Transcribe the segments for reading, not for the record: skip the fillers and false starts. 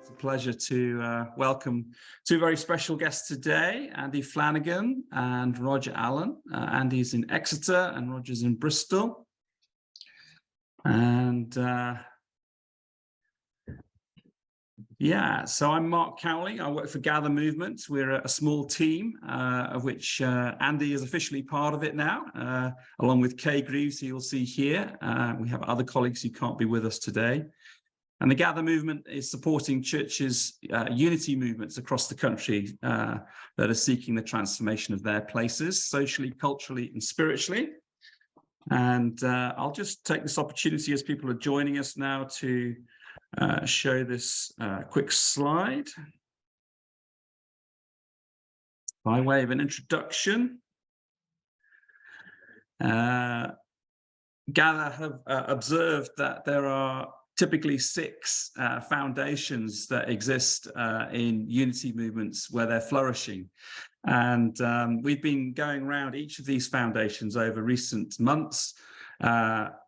It's a pleasure to welcome two very special guests today, Andy Flannagan and Roger Allen. Andy's in Exeter and Roger's in Bristol. And so I'm Mark Cowley. I work for Gather Movement. We're a small team of which Andy is officially part of it now, along with Kay Greaves, who you'll see here. We have other colleagues who can't be with us today. And the Gather Movement is supporting churches' unity movements across the country that are seeking the transformation of their places, socially, culturally, and spiritually. And I'll just take this opportunity as people are joining us now to show this quick slide by way of an introduction. Gather have observed that there are typically six foundations that exist in unity movements where they're flourishing. And we've been going around each of these foundations over recent months,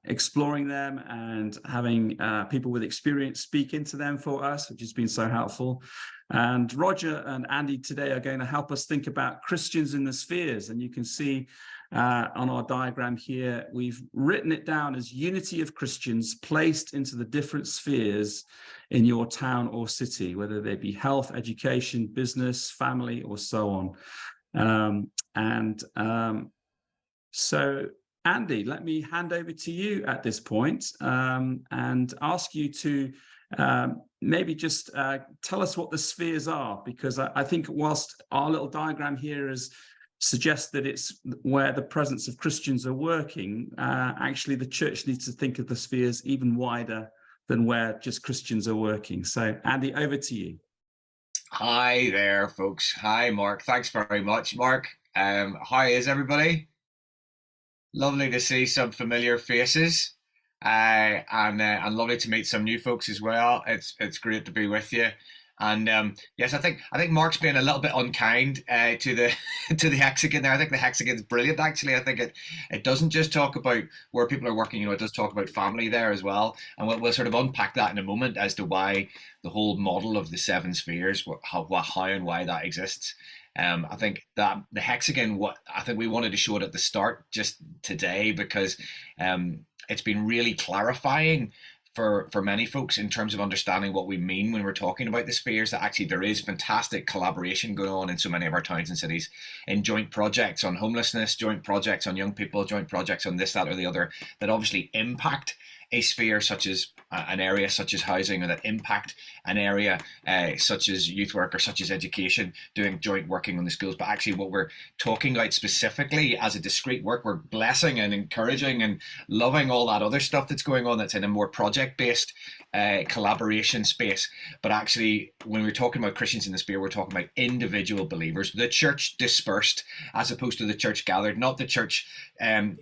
exploring them and having people with experience speak into them for us, which has been so helpful. And Roger and Andy today are going to help us think about Christians in the spheres. And you can see on our diagram here, we've written it down as unity of Christians placed into the different spheres in your town or city, whether they be health, education, business, family, or so on. So Andy, let me hand over to you at this point and ask you to maybe just tell us what the spheres are, because I think whilst our little diagram here suggests that it's where the presence of Christians are working, actually the church needs to think of the spheres even wider than where just Christians are working. So Andy, over to you. Hi there, folks. Hi, Mark. Thanks very much, Mark. How is everybody? Lovely to see some familiar faces, and lovely to meet some new folks as well. It's great to be with you. And yes, I think Mark's being a little bit unkind to the hexagon there. I think the hexagon's brilliant, actually. I think it doesn't just talk about where people are working, it does talk about family there as well. And we'll sort of unpack that in a moment as to why the whole model of the seven spheres, how and why that exists. I think that the hexagon, I think we wanted to show it at the start just today because it's been really clarifying for many folks in terms of understanding what we mean when we're talking about the spheres, that actually there is fantastic collaboration going on in so many of our towns and cities in joint projects on homelessness, joint projects on young people, joint projects on this, that, or the other, that obviously impact a sphere such as an area such as housing, or that impact an area such as youth work or such as education, doing joint working on the schools. But actually what we're talking about specifically as a discrete work, we're blessing and encouraging and loving all that other stuff that's going on that's in a more project-based collaboration space. But actually when we're talking about Christians in the sphere, we're talking about individual believers, the church dispersed as opposed to the church gathered, not the church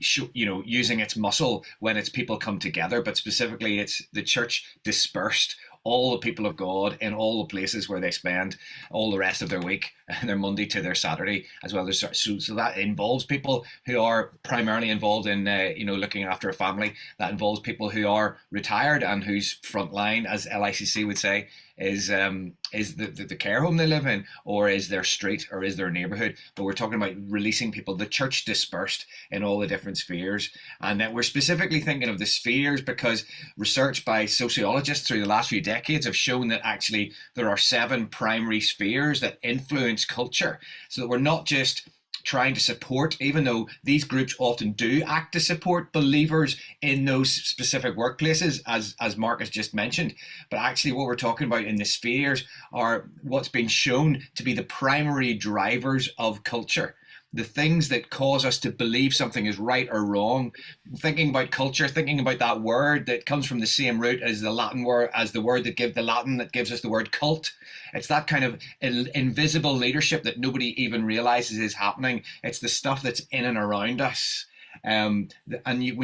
using its muscle when its people come together, but specifically it's the church dispersed, all the people of God in all the places where they spend all the rest of their week, their Monday to their Saturday, as well as so that involves people who are primarily involved in looking after a family. That involves people who are retired and whose front line, as LICC would say, is the care home they live in, or is their street, or is their neighborhood. But we're talking about releasing people, the church dispersed in all the different spheres. And that we're specifically thinking of the spheres because research by sociologists through the last few decades have shown that actually there are 7 primary spheres that influence culture. So that we're not just trying to support, even though these groups often do act to support believers in those specific workplaces, as Mark has just mentioned. But actually what we're talking about in the spheres are what's been shown to be the primary drivers of culture. The things that cause us to believe something is right or wrong. Thinking about culture, thinking about that word that comes from the same root as the Latin word, as the word that gives us the word cult. It's that kind of invisible leadership that nobody even realizes is happening. It's the stuff that's in and around us. When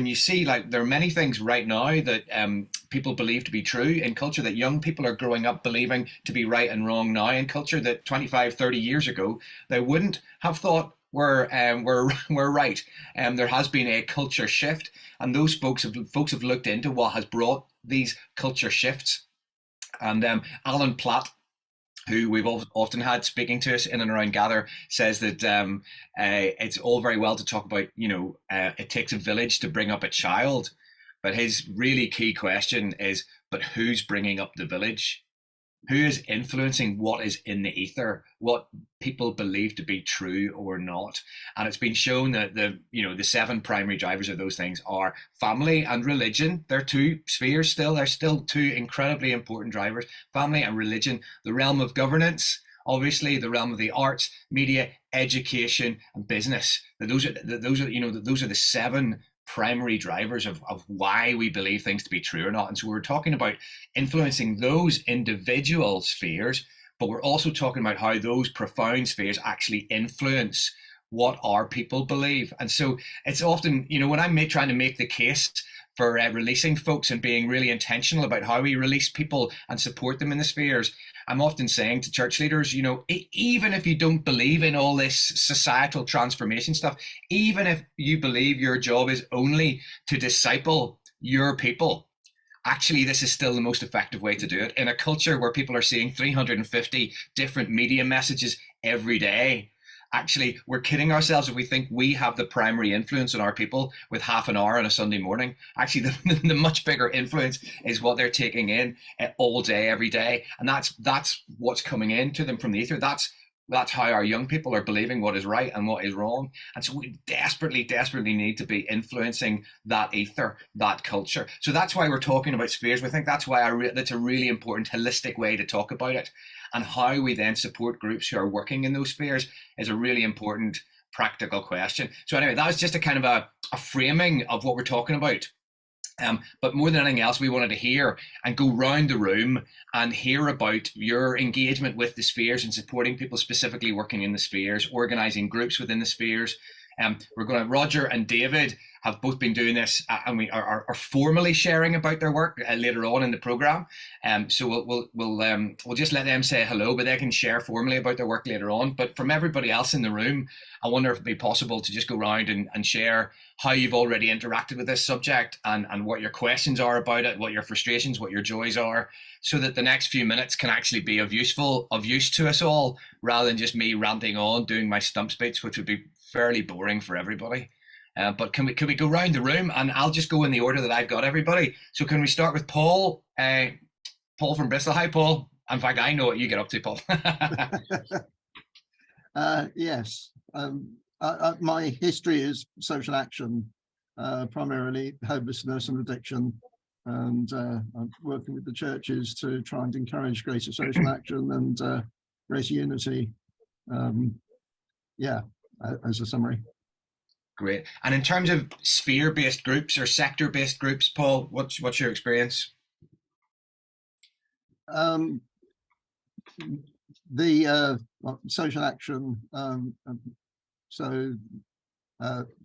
you see, like, there are many things right now that people believe to be true in culture, that young people are growing up believing to be right and wrong now in culture, that 25, 30 years ago they wouldn't have thought were right. There has been a culture shift, and those folks have looked into what has brought these culture shifts. And Alan Platt, who we've often had speaking to us in and around Gather, says that it's all very well to talk about, it takes a village to bring up a child. But his really key question is, but who's bringing up the village? Who is influencing what is in the ether, what people believe to be true or not? And it's been shown that the 7 primary drivers of those things are family and religion. They're 2 spheres still. They're still 2 incredibly important drivers: family and religion. The realm of governance, obviously, the realm of the arts, media, education, and business. Those are the 7 primary drivers of why we believe things to be true or not. And so we're talking about influencing those individual spheres, but we're also talking about how those profound spheres actually influence what our people believe. And so it's often, when I'm trying to make the case for releasing folks and being really intentional about how we release people and support them in the spheres, I'm often saying to church leaders, even if you don't believe in all this societal transformation stuff, even if you believe your job is only to disciple your people, actually, this is still the most effective way to do it. In a culture where people are seeing 350 different media messages every day, actually, we're kidding ourselves if we think we have the primary influence on our people with half an hour on a Sunday morning. Actually, the much bigger influence is what they're taking in all day, every day. And that's what's coming into them from the ether. That's how our young people are believing what is right and what is wrong. And so we desperately, desperately need to be influencing that ether, that culture. So that's why we're talking about spheres. We think that's why that's a really important holistic way to talk about it. And how we then support groups who are working in those spheres is a really important practical question. So anyway, that was just a kind of a framing of what we're talking about. But more than anything else, we wanted to hear and go round the room and hear about your engagement with the spheres and supporting people specifically working in the spheres, organising groups within the spheres. Roger and David have both been doing this, and we are formally sharing about their work later on in the program. So we'll just let them say hello, but they can share formally about their work later on. But from everybody else in the room, I wonder if it'd be possible to just go around and share how you've already interacted with this subject and what your questions are about it, what your frustrations, what your joys are, so that the next few minutes can actually be of use to us all, rather than just me ranting on, doing my stump speech, which would be fairly boring for everybody. But can we go round the room, and I'll just go in the order that I've got everybody. So can we start with Paul? Paul from Bristol. Hi, Paul. In fact, I know what you get up to, Paul. Yes. My history is social action, primarily homelessness and addiction, and I'm working with the churches to try and encourage greater social action and greater unity. As a summary. Great. And in terms of sphere-based groups or sector-based groups, Paul, what's your experience? The social action,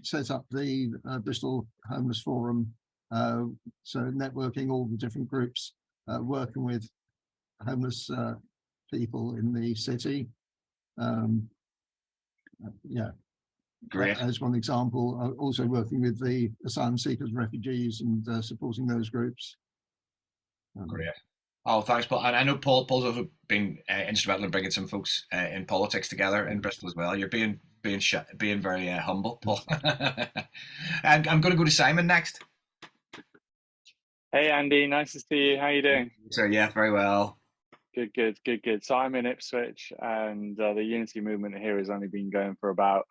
set up the Bristol Homeless Forum, so networking all the different groups, working with homeless people in the city. Great. As one example, also working with the asylum seekers and refugees and supporting those groups. Great. Oh, thanks, Paul. And I know Paul's also been instrumental in bringing some folks in politics together in Bristol as well. You're being very humble, Paul. And I'm going to go to Simon next. Hey, Andy. Nice to see you. How are you doing? Sir, yeah, very well. Good. So I'm in Ipswich, and the Unity movement here has only been going for about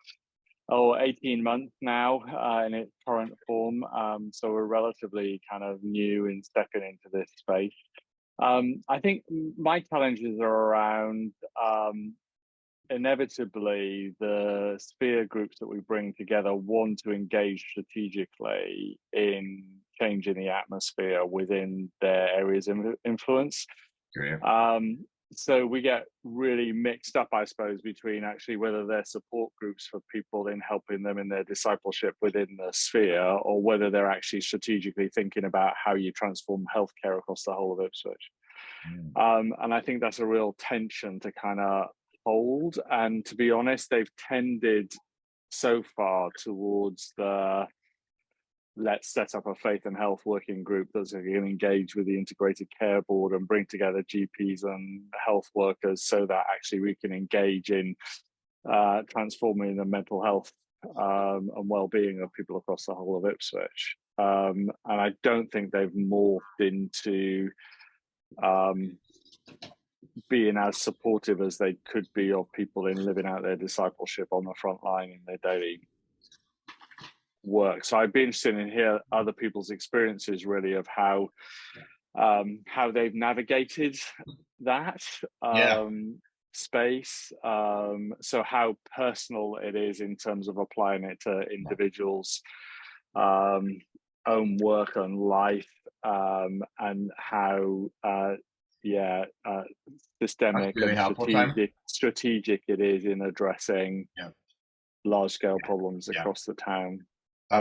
18 months now in its current form. So we're relatively kind of new in stepping into this space. I think my challenges are around inevitably the sphere groups that we bring together want to engage strategically in changing the atmosphere within their areas of influence. Great. So we get really mixed up, I suppose, between actually whether they're support groups for people in helping them in their discipleship within the sphere, or whether they're actually strategically thinking about how you transform healthcare across the whole of Ipswich. And I think that's a real tension to kind of hold. And to be honest, they've tended so far towards the let's set up a faith and health working group that's going to engage with the integrated care board and bring together GPs and health workers so that actually we can engage in transforming the mental health and well-being of people across the whole of Ipswich. And I don't think they've morphed into being as supportive as they could be of people in living out their discipleship on the front line in their daily work. So I'd be interested in hear other people's experiences really of how they've navigated that space. So how personal it is in terms of applying it to individuals' own work and life, and how systemic really and strategic it is in addressing large-scale problems across the town.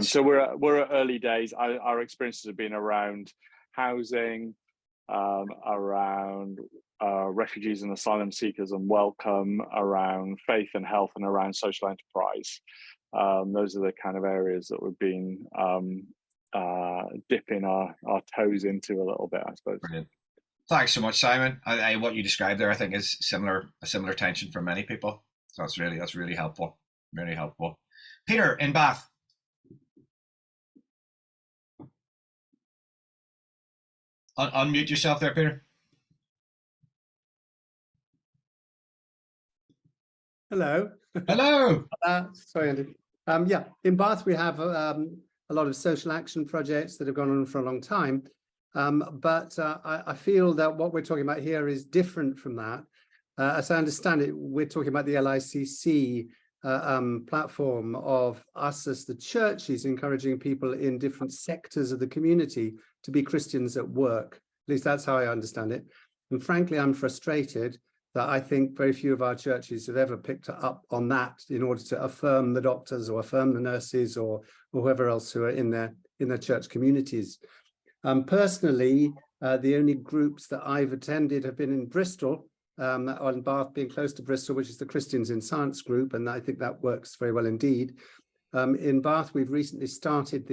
So we're at early days. Our experiences have been around housing, around refugees and asylum seekers and welcome, around faith and health, and around social enterprise. Those are the kind of areas that we've been dipping our toes into a little bit, I suppose. Brilliant. Thanks so much, Simon. What you described there, I think, is a similar tension for many people. So that's really helpful. Really helpful. Peter in Bath. Unmute yourself there, Peter. Hello. Hello. Sorry, Andy. In Bath, we have a lot of social action projects that have gone on for a long time. But I feel that what we're talking about here is different from that. As I understand it, we're talking about the LICC platform of us as the churches encouraging people in different sectors of the community to be Christians at work. At least that's how I understand it. And frankly, I'm frustrated that I think very few of our churches have ever picked up on that in order to affirm the doctors or affirm the nurses or whoever else who are in their church communities. Personally, the only groups that I've attended have been in Bristol, on Bath being close to Bristol, which is the Christians in Science group, and I think that works very well indeed. In Bath, we've recently started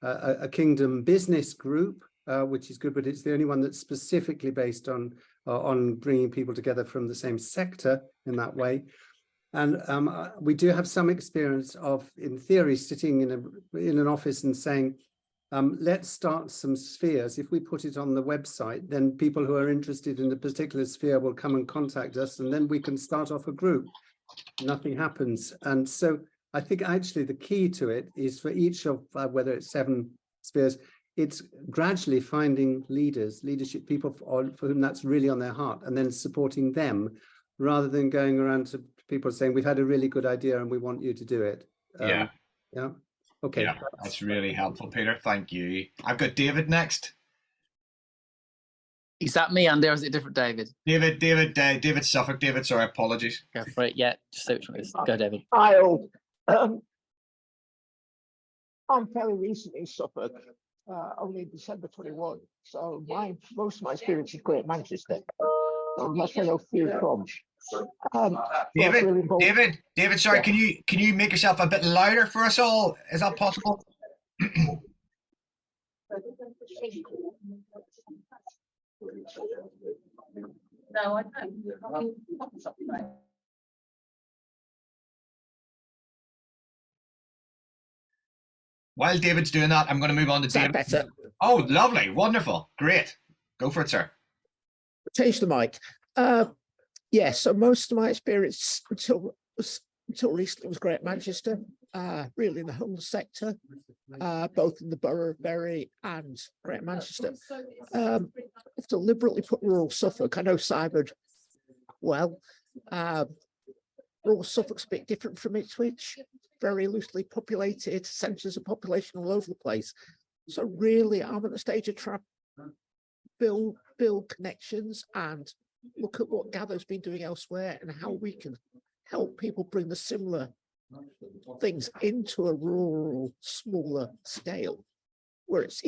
a Kingdom business group, which is good, but it's the only one that's specifically based on bringing people together from the same sector in that way. And we do have some experience of, in theory, sitting in an office and saying, let's start some spheres. If we put it on the website, then people who are interested in a particular sphere will come and contact us, and then we can start off a group. Nothing happens. And so I think actually the key to it is for each of, whether it's 7 spheres, it's gradually finding leadership people for whom that's really on their heart, and then supporting them rather than going around to people saying, we've had a really good idea and we want you to do it. Okay. Yeah, that's really helpful, Peter. Thank you. I've got David next. Is that me, Andy, or is it a different David? David Suffolk. David, sorry, apologies. Go for it. Yeah, just say which one it is. Go, David. Hi all. I'm fairly recent in Suffolk, only December 21. So most of my experience is Great Manchester. So that's where I feel from. David, sorry, can you make yourself a bit louder for us all? Is that possible? No, I don't. While David's doing that, I'm going to move on to David. Better. Oh, lovely, wonderful, great. Go for it, sir. Change the mic. So most of my experience until recently was Great Manchester, really in the homeless sector, both in the borough of Bury and Great Manchester. I've deliberately put rural Suffolk. I know Simon well. Rural Suffolk's a bit different from Ipswich, very loosely populated, centres of population all over the place. So really, I'm at the stage of trying to build connections and look at what Gather's been doing elsewhere and how we can help people bring the similar things into a rural, smaller scale where it's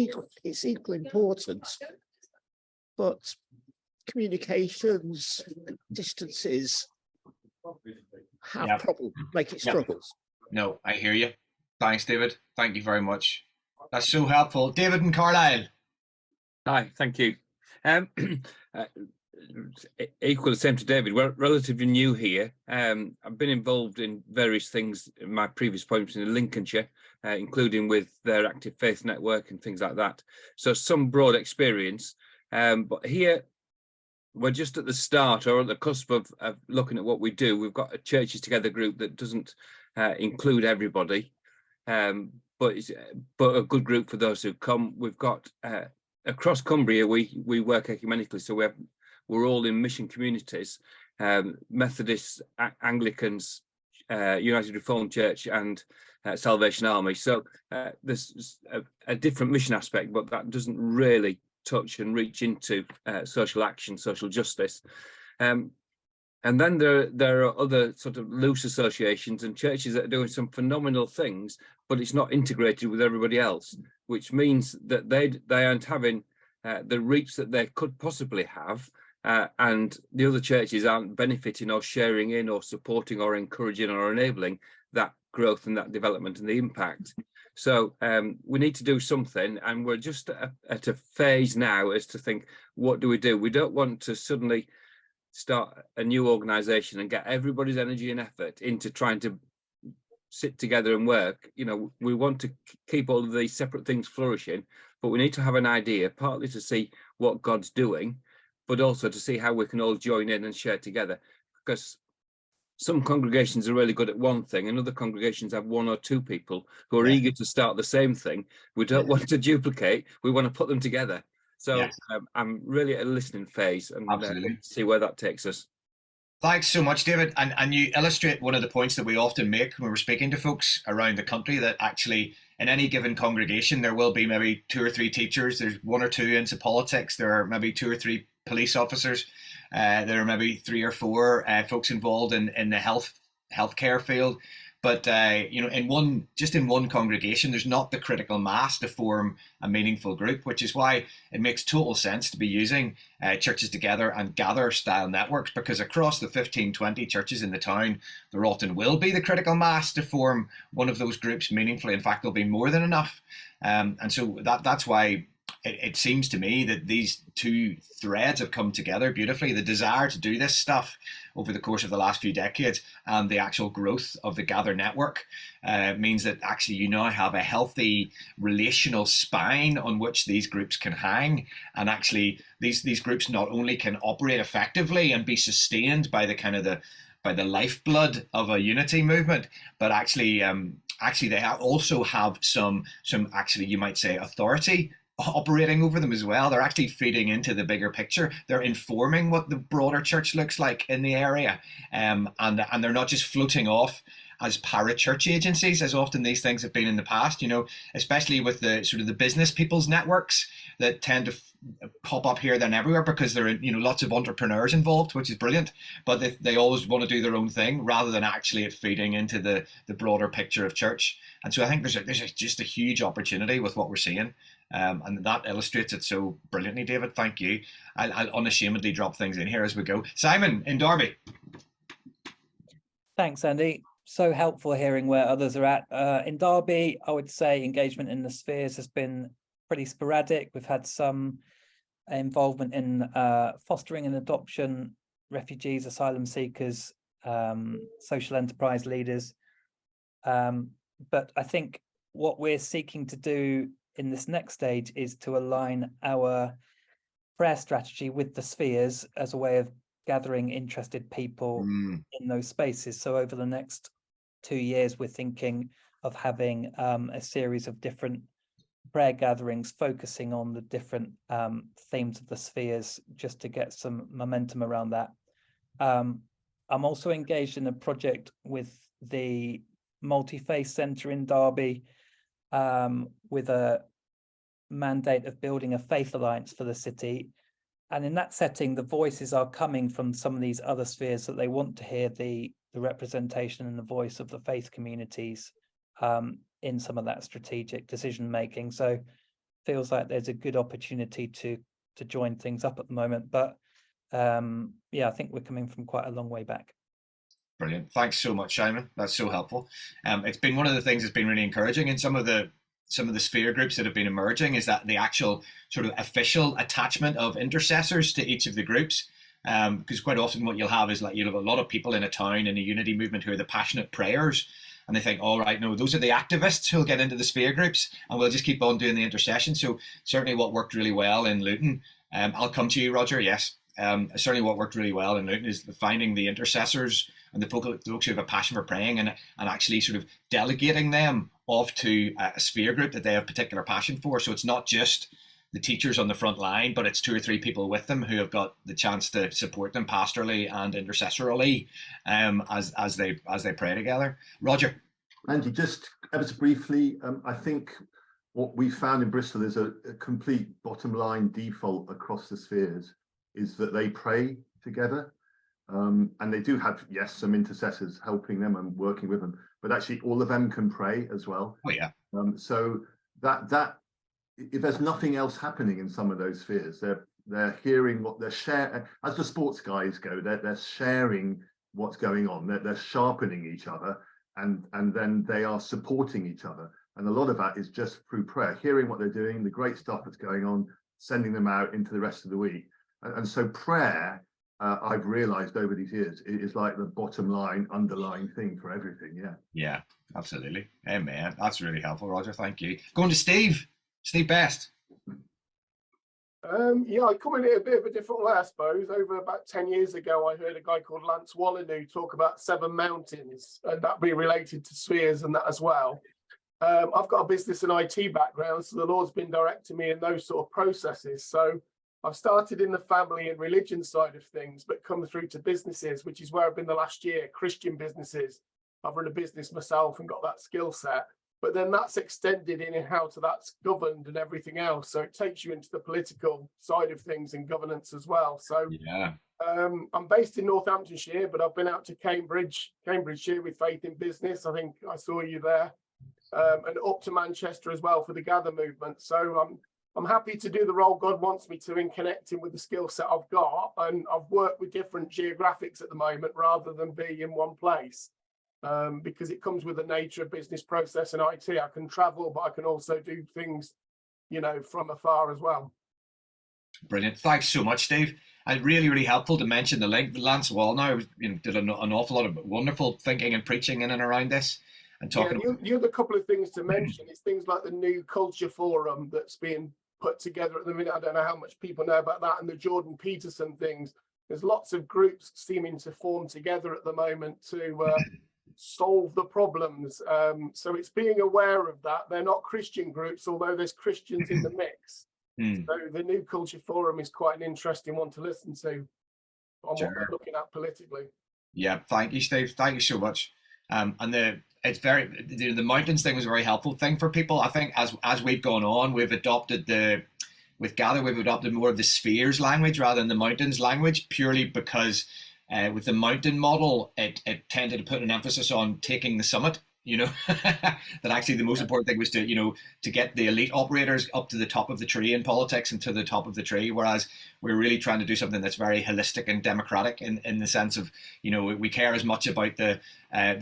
equally important, but communications, distances have problems, make it struggles. No, I hear you. Thanks, David. Thank you very much. That's so helpful. David and Carlisle. Hi, thank you. Uh, Equal the same to David. We're relatively new here. I've been involved in various things in my previous appointments in Lincolnshire, including with their Active Faith Network and things like that. So some broad experience. But here, we're just at the start or at the cusp of looking at what we do. We've got a Churches Together group that doesn't include everybody, but a good group for those who come. We've got across Cumbria, we work ecumenically, so we're all in mission communities, Methodists, Anglicans, United Reformed Church, and Salvation Army. So there's a different mission aspect, but that doesn't really touch and reach into social action, social justice. And then there are other sort of loose associations and churches that are doing some phenomenal things, but it's not integrated with everybody else, which means that they aren't having the reach that they could possibly have, and the other churches aren't benefiting or sharing in or supporting or encouraging or enabling that growth and that development and the impact. So we need to do something, and we're just at a phase now as to think, what do we do? We don't want to suddenly start a new organization and get everybody's energy and effort into trying to sit together and work. You know, we want to keep all of these separate things flourishing, but we need to have an idea, partly to see what God's doing, but also to see how we can all join in and share together. Because some congregations are really good at one thing, and other congregations have one or two people who are eager to start the same thing. We don't want to duplicate, we want to put them together. So I'm really at a listening phase, and see where that takes us. Thanks so much, David. And you illustrate one of the points that we often make when we're speaking to folks around the country, that actually in any given congregation, there will be maybe 2 or 3 teachers, there's 1 or 2 into politics, there are maybe 2 or 3 police officers, there are maybe 3 or 4 folks involved in the healthcare field. But you know, in one congregation, there's not the critical mass to form a meaningful group, which is why it makes total sense to be using Churches Together and Gather style networks, because across the 15, 20 churches in the town, there often will be the critical mass to form one of those groups meaningfully. In fact, there'll be more than enough. And so that's why it seems to me that these 2 threads have come together beautifully. The desire to do this stuff over the course of the last few decades and the actual growth of the Gather network means that actually you now have a healthy relational spine on which these groups can hang. And actually these groups not only can operate effectively and be sustained by the kind of by the lifeblood of a unity movement, but actually they also have some actually, you might say, authority operating over them as well. They're actually feeding into the bigger picture. They're informing what the broader church looks like in the area, and they're not just floating off as para-church agencies, as often these things have been in the past, you know, especially with the sort of the business people's networks that tend to pop up here then everywhere, because there are, you know, lots of entrepreneurs involved, which is brilliant, but they always want to do their own thing rather than actually it feeding into the broader picture of church. And so I think there's just a huge opportunity with what we're seeing. And that illustrates it so brilliantly, David. Thank you. I'll unashamedly drop things in here as we go. Simon in Derby. Thanks, Andy. So helpful hearing where others are at. In Derby, I would say engagement in the spheres has been pretty sporadic. We've had some involvement in fostering and adoption, refugees, asylum seekers, social enterprise leaders. But I think what we're seeking to do in this next stage is to align our prayer strategy with the spheres as a way of gathering interested people in those spaces. So over the next 2 years, we're thinking of having a series of different prayer gatherings focusing on the different themes of the spheres, just to get some momentum around that. I'm also engaged in a project with the Multi-Faith Centre in Derby, with a mandate of building a faith alliance for the city. And in that setting, the voices are coming from some of these other spheres, that they want to hear the representation and the voice of the faith communities in some of that strategic decision making. So feels like there's a good opportunity to join things up at the moment. But yeah, I think we're coming from quite a long way back. Brilliant. Thanks so much, Simon. That's so helpful. It's been one of the things that's been really encouraging in some of the some of the sphere groups that have been emerging is that the actual sort of official attachment of intercessors to each of the groups. Because quite often what you'll have is like, you'll have a lot of people in a town in a unity movement who are the passionate prayers, and they think, all right, no, those are the activists who'll get into the sphere groups, and we'll just keep on doing the intercession. So certainly what worked really well in Luton, I'll come to you, Roger, yes. Certainly what worked really well in Luton is finding the intercessors and the folks who have a passion for praying, and actually sort of delegating them off to a sphere group that they have particular passion for. So it's not just the teachers on the front line, but it's 2 or 3 people with them who have got the chance to support them pastorally and intercessorily as they pray together. Roger. Andy, just ever so briefly, I think what we found in Bristol is a complete bottom line default across the spheres is that they pray together. And they do have, yes, some intercessors helping them and working with them, but actually all of them can pray as well. Oh yeah. So that if there's nothing else happening in some of those spheres, they're hearing what they're sharing. As the sports guys go, they're sharing what's going on. They're sharpening each other, and then they are supporting each other. And a lot of that is just through prayer, hearing what they're doing, the great stuff that's going on, sending them out into the rest of the week. And so prayer, I've realized over these years, it is like the bottom line, underlying thing for everything. Yeah. Yeah, absolutely. Amen. That's really helpful, Roger. Thank you. Going to Steve. Steve Best. Yeah, I come in it a bit of a different way, I suppose. Over about 10 years ago, I heard a guy called Lance Wallanu talk about 7 mountains, and that being related to spheres and that as well. I've got a business and IT background, so the Lord's been directing me in those sort of processes. So I've started in the family and religion side of things, but come through to businesses, which is where I've been the last year, Christian businesses. I've run a business myself and got that skill set, but then that's extended in how to that's governed and everything else. So it takes you into the political side of things and governance as well. So yeah, I'm based in Northamptonshire, but I've been out to Cambridgeshire with Faith in Business. I think I saw you there, and up to Manchester as well for the Gather movement. So I'm happy to do the role God wants me to in connecting with the skill set I've got. And I've worked with different geographics at the moment rather than be in one place, because it comes with the nature of business process and IT. I can travel, but I can also do things, from afar as well. Brilliant. Thanks so much, Steve. And really, really helpful to mention the link. Lance Wallnow did an awful lot of wonderful thinking and preaching in and around this. And talking. Yeah, the other couple of things to mention is things like the new culture forum that's being put together at the minute. I don't know how much people know about that, and the Jordan Peterson things. There's lots of groups seeming to form together at the moment to solve the problems. So it's being aware of that. They're not Christian groups, although there's Christians in the mix. So the new culture forum is quite an interesting one to listen to on what we're looking at politically. Yeah, thank you, Steve. Thank you so much. And it's very, the mountains thing was a very helpful thing for people. I think as we've gone on, we've adopted with Gather, we've adopted more of the spheres language rather than the mountains language, purely because with the mountain model, it tended to put an emphasis on taking the summit. That actually the most important thing was to get the elite operators up to the top of the tree in politics and to the top of the tree, whereas we're really trying to do something that's very holistic and democratic in the sense of, we care as much about the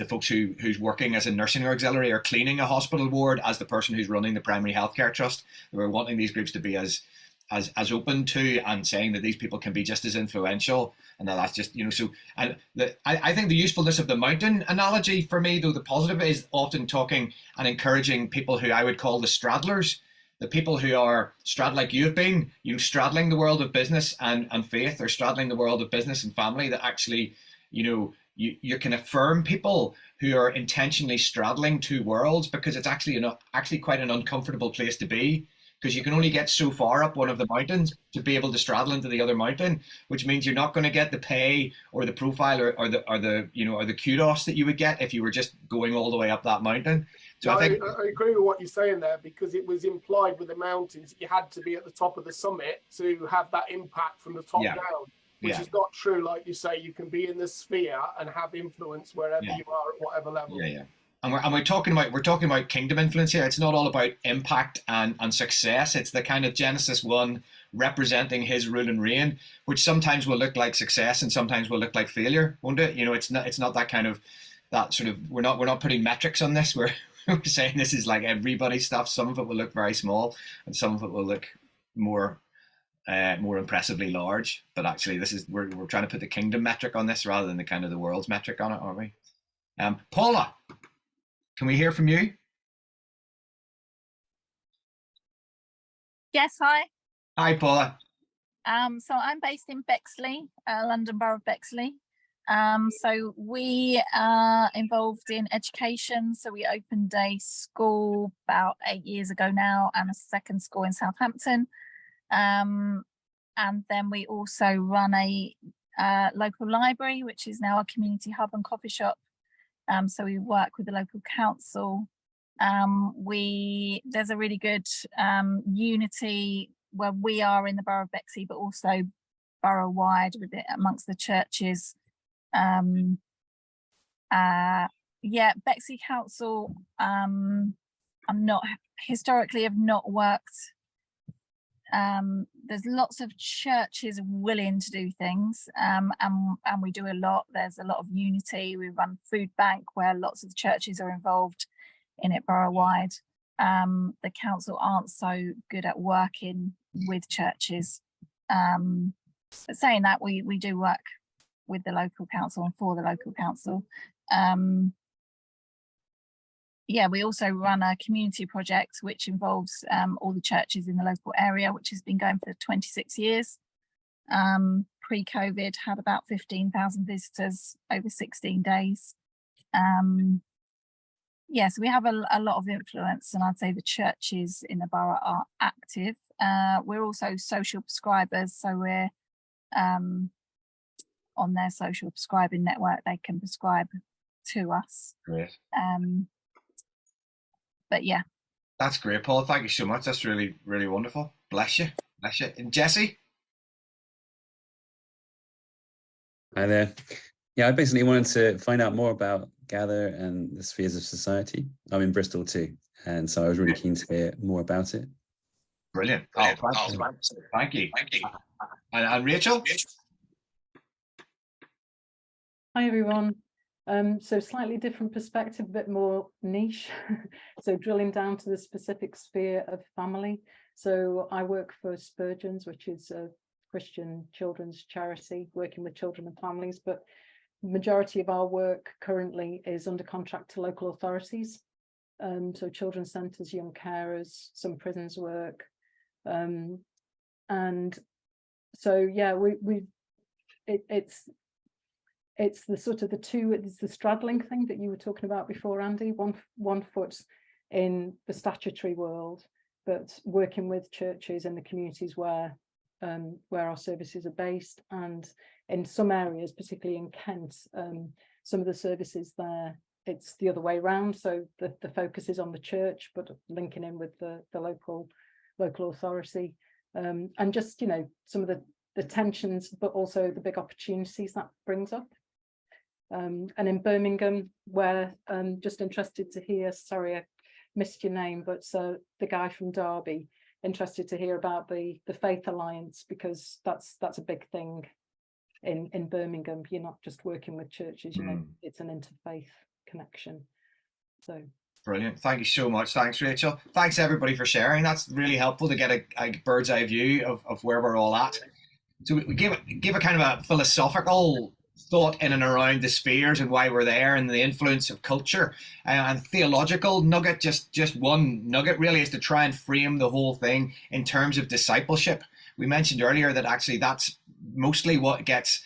folks who's working as a nursing auxiliary or cleaning a hospital ward as the person who's running the primary healthcare trust. We're wanting these groups to be as open to and saying that these people can be just as influential, and that's just so. And I think the usefulness of the mountain analogy for me, though, the positive is often talking and encouraging people who I would call the straddlers, the people who are like you've been, straddling the world of business and faith, or straddling the world of business and family. That actually, you can affirm people who are intentionally straddling 2 worlds, because it's actually quite an uncomfortable place to be. Because you can only get so far up one of the mountains to be able to straddle into the other mountain, which means you're not going to get the pay or the profile or the kudos that you would get if you were just going all the way up that mountain. So I agree with what you're saying there, because it was implied with the mountains you had to be at the top of the summit to have that impact from the top down, which is not true. Like you say, you can be in the sphere and have influence wherever you are at whatever level. Yeah. And we're talking about kingdom influence here. It's not all about impact and success. It's the kind of Genesis 1 representing his rule and reign, which sometimes will look like success and sometimes will look like failure, won't it? It's not that kind of, that sort of, we're not putting metrics on this. We're we're saying this is like everybody's stuff. Some of it will look very small, and some of it will look more impressively large. But actually, this is we're trying to put the kingdom metric on this rather than the kind of the world's metric on it, aren't we? Paula, can we hear from you? Yes, hi. Hi, Paula. So I'm based in Bexley, London Borough of Bexley. So we are involved in education. So we opened a school about 8 years ago now, and a second school in Southampton. And then we also run a local library, which is now a community hub and coffee shop. So we work with the local council. There's a really good unity where we are in the Borough of Bexley, but also borough-wide with it amongst the churches. Bexley Council, historically have not worked. There's lots of churches willing to do things, and we do a lot. There's a lot of unity. We run food bank where lots of the churches are involved in it borough-wide. The council aren't so good at working with churches. But saying that, we do work with the local council and for the local council. We also run a community project which involves all the churches in the local area, which has been going for 26 years. Pre-COVID had about 15,000 visitors over 16 days. So we have a lot of influence, and I'd say the churches in the borough are active. We're also social prescribers, so we're on their social prescribing network. They can prescribe to us. Great. But yeah. That's great, Paul. Thank you so much. That's really, really wonderful. Bless you. Bless you. And Jesse? Hi there. Yeah, I basically wanted to find out more about Gather and the spheres of society. I'm in Bristol too, and so I was really keen to hear more about it. Brilliant. Thank you. And Rachel? Hi, everyone. So slightly different perspective, a bit more niche. So drilling down to the specific sphere of family. So I work for Spurgeon's, which is a Christian children's charity, working with children and families, but the majority of our work currently is under contract to local authorities. So children's centres, young carers, some prisons work. And so, yeah, it's the sort of it's the straddling thing that you were talking about before, Andy, one foot in the statutory world, but working with churches in the communities where our services are based. And in some areas, particularly in Kent, some of the services there, it's the other way around. So the focus is on the church, but linking in with the local authority, and just, you know, some of the tensions, but also the big opportunities that brings up. And in Birmingham, where I'm just interested to hear, sorry, I missed your name, but the guy from Derby, interested to hear about the Faith Alliance, because that's a big thing in Birmingham. You're not just working with churches, you know, it's an interfaith connection. So brilliant. Thank you so much. Thanks, Rachel. Thanks, everybody, for sharing. That's really helpful to get a bird's eye view of where we're all at. So we give a kind of a philosophical thought in and around the spheres and why we're there, and the influence of culture, and theological nugget. Just one nugget really is to try and frame the whole thing in terms of discipleship. We mentioned earlier that actually that's mostly what gets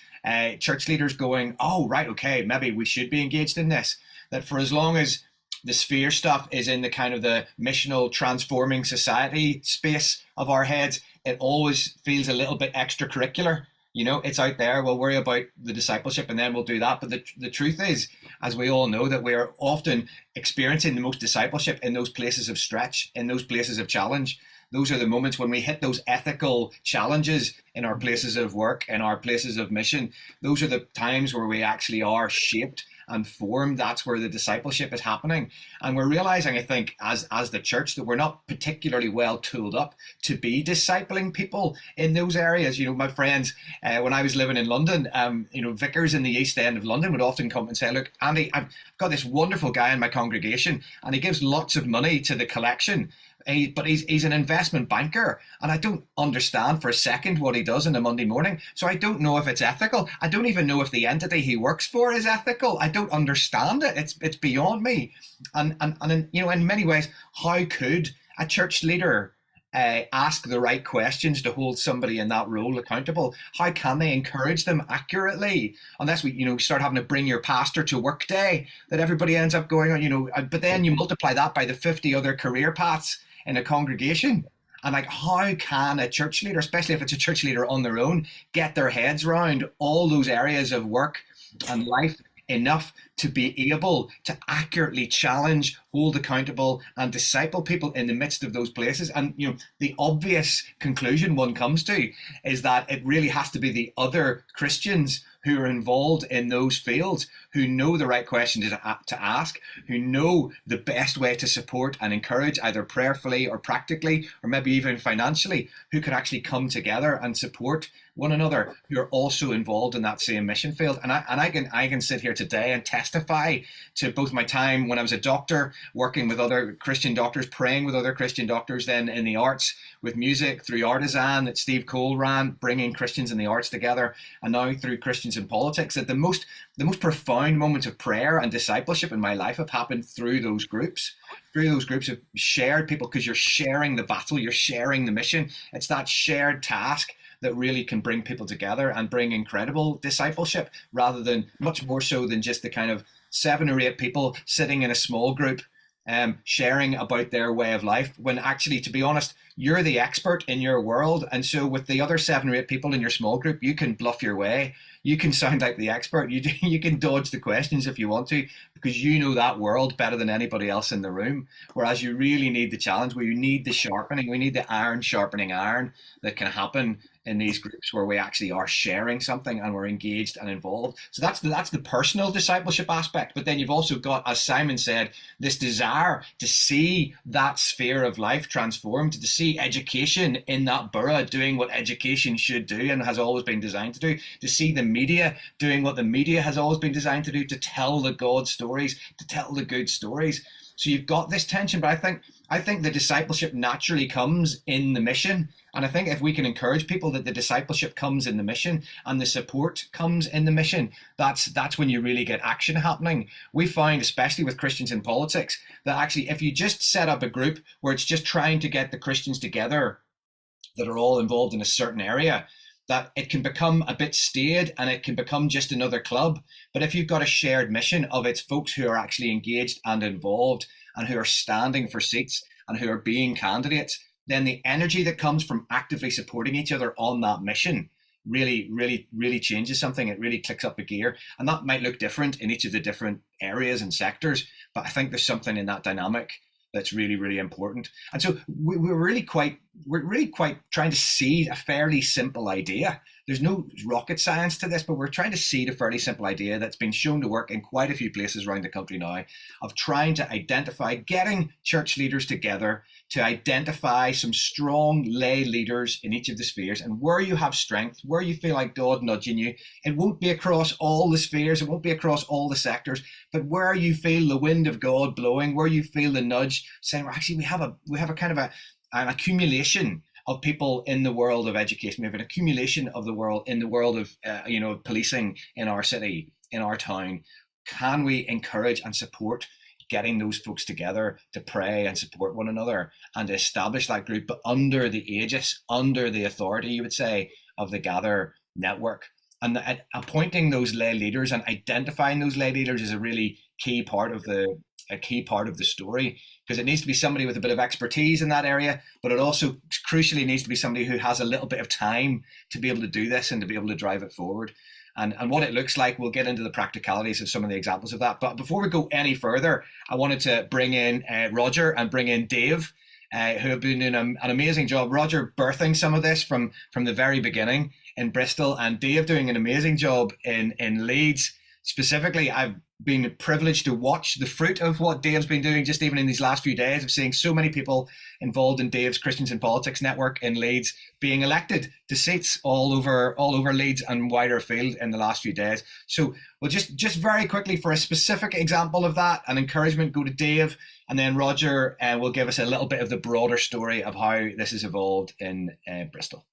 church leaders going, oh, right, okay, maybe we should be engaged in this. That for as long as the sphere stuff is in the kind of the missional transforming society space of our heads, it always feels a little bit extracurricular. You know, it's out there, we'll worry about the discipleship and then we'll do that. But the truth is, as we all know, that we are often experiencing the most discipleship in those places of stretch, in those places of challenge. Those are the moments when we hit those ethical challenges in our places of work, in our places of mission. Those are the times where we actually are shaped and formed, that's where the discipleship is happening. And we're realizing, I think, as the church, that we're not particularly well tooled up to be discipling people in those areas. You know, my friends, when I was living in London, you know, vicars in the East End of London would often come and say, look, Andy, I've got this wonderful guy in my congregation and he gives lots of money to the collection. But he's an investment banker, and I don't understand for a second what he does on a Monday morning. So I don't know if it's ethical. I don't even know if the entity he works for is ethical. I don't understand it. It's beyond me. And in, you know, in many ways, how could a church leader ask the right questions to hold somebody in that role accountable? How can they encourage them accurately? Unless we, you know, start having to bring your pastor to work day, that everybody ends up going on, you know, but then you multiply that by the 50 other career paths in a congregation. And like, how can a church leader, especially if it's a church leader on their own, get their heads around all those areas of work and life enough to be able to accurately challenge, hold accountable, and disciple people in the midst of those places? And, you know, the obvious conclusion one comes to is that it really has to be the other Christians who are involved in those fields, who know the right questions to ask, who know the best way to support and encourage, either prayerfully or practically, or maybe even financially, who can actually come together and support one another, who are also involved in that same mission field. And I can sit here today and testify to both my time when I was a doctor, working with other Christian doctors, praying with other Christian doctors, then in the arts, with music, through Artisan that Steve Cole ran, bringing Christians in the arts together, and now through Christians in Politics, that the most profound moments of prayer and discipleship in my life have happened through those groups. Through those groups of shared people, because you're sharing the battle, you're sharing the mission. It's that shared task that really can bring people together and bring incredible discipleship, rather than, much more so than just the kind of 7 or 8 people sitting in a small group sharing about their way of life, when actually, to be honest, you're the expert in your world. And so with the other 7 or 8 people in your small group, you can bluff your way. You can sound like the expert. You can dodge the questions if you want to, because you know that world better than anybody else in the room. Whereas you really need the challenge, where you need the sharpening. We need the iron sharpening iron that can happen in these groups, where we actually are sharing something and we're engaged and involved. So that's the personal discipleship aspect. But then you've also got, as Simon said, this desire to see that sphere of life transformed, to see education in that borough doing what education should do and has always been designed to do, to see the media doing what the media has always been designed to do, to tell the God stories, to tell the good stories. So you've got this tension, but I think the discipleship naturally comes in the mission. And I think if we can encourage people that the discipleship comes in the mission and the support comes in the mission, that's when you really get action happening. We find, especially with Christians in Politics, that actually if you just set up a group where it's just trying to get the Christians together that are all involved in a certain area, that it can become a bit staid and it can become just another club. But if you've got a shared mission of its folks who are actually engaged and involved and who are standing for seats and who are being candidates, then the energy that comes from actively supporting each other on that mission really changes something. It really clicks up a gear. And that might look different in each of the different areas and sectors, but I think there's something in that dynamic that's really important. And so we're really quite trying to seed a fairly simple idea. There's no rocket science to this, but we're trying to seed a fairly simple idea that's been shown to work in quite a few places around the country now, of trying to identify, getting church leaders together to identify some strong lay leaders in each of the spheres. And where you have strength, where you feel like God nudging you, it won't be across all the spheres, it won't be across all the sectors, but where you feel the wind of God blowing, where you feel the nudge saying, well, actually we have a kind of an accumulation of people in the world of education. We have an accumulation of the world in the world of policing in our city, in our town. Can we encourage and support getting those folks together to pray and support one another and to establish that group, but under the aegis, under the authority, you would say, of the Gather network? And appointing those lay leaders and identifying those lay leaders is a really key part of the story, because it needs to be somebody with a bit of expertise in that area, but it also crucially needs to be somebody who has a little bit of time to be able to do this and to be able to drive it forward. And what it looks like, we'll get into the practicalities of some of the examples of that. But before we go any further, I wanted to bring in Roger and bring in Dave, who have been doing an amazing job. Roger birthing some of this from the very beginning in Bristol, and Dave doing an amazing job in Leeds, specifically, I've been privileged to watch the fruit of what Dave's been doing just even in these last few days of seeing so many people involved in Dave's Christians in Politics network in Leeds being elected to seats all over Leeds and wider afield in the last few days. So we'll just very quickly, for a specific example of that, an encouragement, go to Dave, and then Roger will give us a little bit of the broader story of how this has evolved in Bristol.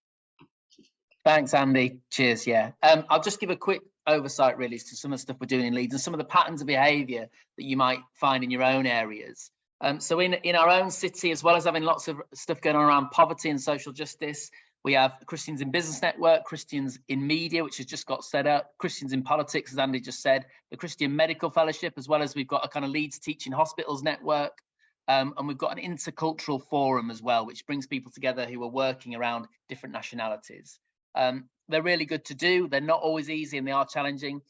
Thanks, Andy. Cheers. Yeah. I'll just give a quick oversight really to some of the stuff we're doing in Leeds and some of the patterns of behaviour that you might find in your own areas. So in our own city, as well as having lots of stuff going on around poverty and social justice, we have Christians in Business Network, Christians in Media, which has just got set up, Christians in Politics, as Andy just said, the Christian Medical Fellowship, as well as we've got a kind of Leeds Teaching Hospitals network. And we've got an intercultural forum as well, which brings people together who are working around different nationalities. They're really good to do. They're not always easy and they are challenging.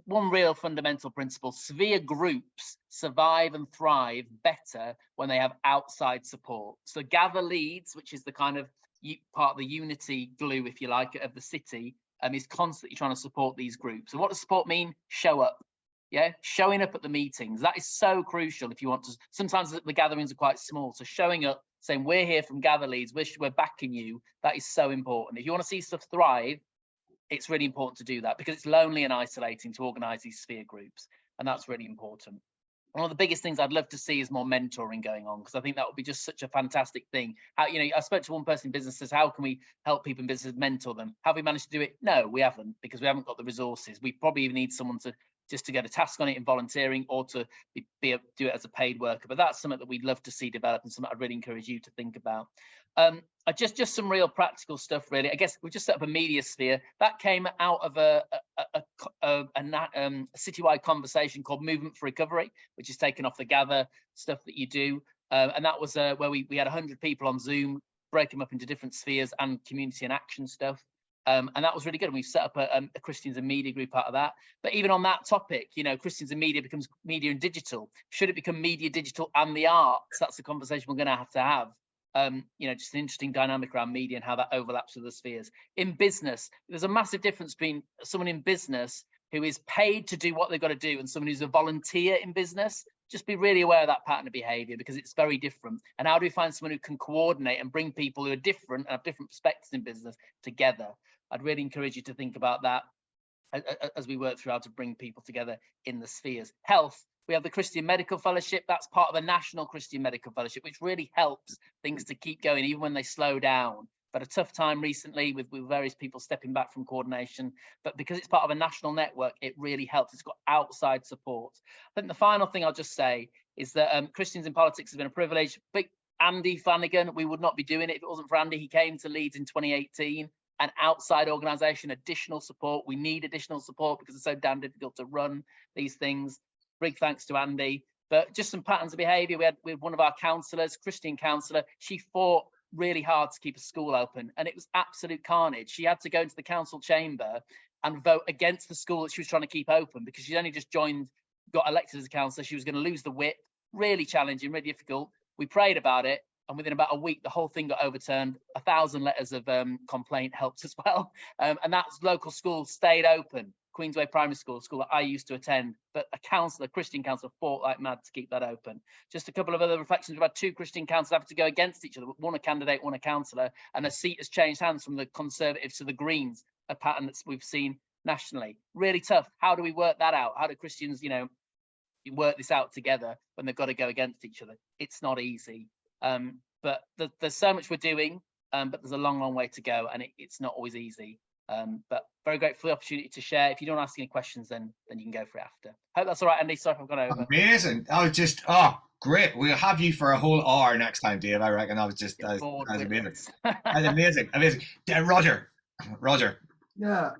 One real fundamental principle: sphere groups survive and thrive better when they have outside support. So Gather Leeds, which is the kind of part of the unity glue, if you like, of the city, is constantly trying to support these groups. And what does support mean? Show up. Yeah, showing up at the meetings. That is so crucial if you want to. Sometimes the gatherings are quite small, so showing up, saying we're here from Gather Leeds, we're backing you. That is so important. If you want to see stuff thrive, it's really important to do that, because it's lonely and isolating to organise these sphere groups, and that's really important. One of the biggest things I'd love to see is more mentoring going on, because I think that would be just such a fantastic thing. How, I spoke to one person in business, says, how can we help people in business mentor them? Have we managed to do it? No, we haven't, because we haven't got the resources. We probably even need someone to just to get a task on it in volunteering, or to do it as a paid worker. But that's something that we'd love to see develop, and something I'd really encourage you to think about. Just some real practical stuff, really. I guess we just set up a media sphere that came out of a citywide conversation called Movement for Recovery, which is taken off the Gather stuff that you do. And that was where we had 100 people on Zoom, break them up into different spheres and community and action stuff. And that was really good. And we've set up a Christians and Media group out of that. But even on that topic, Christians and Media becomes media and digital. Should it become media, digital and the arts? That's the conversation we're going to have. Just an interesting dynamic around media and how that overlaps with the spheres. In business, there's a massive difference between someone in business who is paid to do what they've got to do and someone who's a volunteer in business. Just be really aware of that pattern of behaviour, because it's very different. And how do we find someone who can coordinate and bring people who are different and have different perspectives in business together? I'd really encourage you to think about that as we work through how to bring people together in the spheres. Health. We have the Christian Medical Fellowship. That's part of a national Christian Medical Fellowship, which really helps things to keep going, even when they slow down. But a tough time recently with various people stepping back from coordination. But because it's part of a national network, it really helps. It's got outside support. I think the final thing I'll just say is that Christians in Politics has been a privilege. But Andy Flannagan, we would not be doing it if it wasn't for Andy. He came to Leeds in 2018. An outside organisation, additional support. We need additional support because it's so damn difficult to run these things. Big thanks to Andy. But just some patterns of behaviour. We had one of our counsellors, Christian counsellor. She fought really hard to keep a school open, and it was absolute carnage. She had to go into the council chamber and vote against the school that she was trying to keep open, because she'd only just got elected as a councillor. She was going to lose the whip. Really challenging, really difficult. We prayed about it, and within about a week, the whole thing got overturned. 1,000 letters of complaint helped as well. And that local school stayed open. Queensway Primary School that I used to attend, but a Christian councillor fought like mad to keep that open. Just a couple of other reflections. We've had 2 Christian councillors having to go against each other, one a candidate, one a councillor, and a seat has changed hands from the Conservatives to the Greens, a pattern that we've seen nationally. Really tough. How do we work that out? How do Christians, work this out together when they've got to go against each other? It's not easy. But there's so much we're doing, but there's a long, long way to go, and it's not always easy. But very grateful for the opportunity to share. If you don't ask any questions, then you can go for it after. Hope that's all right, Andy. Sorry if I've gone over. Amazing. Great. We'll have you for a whole hour next time, Dave. I reckon that was amazing. That's amazing. Roger. Yeah.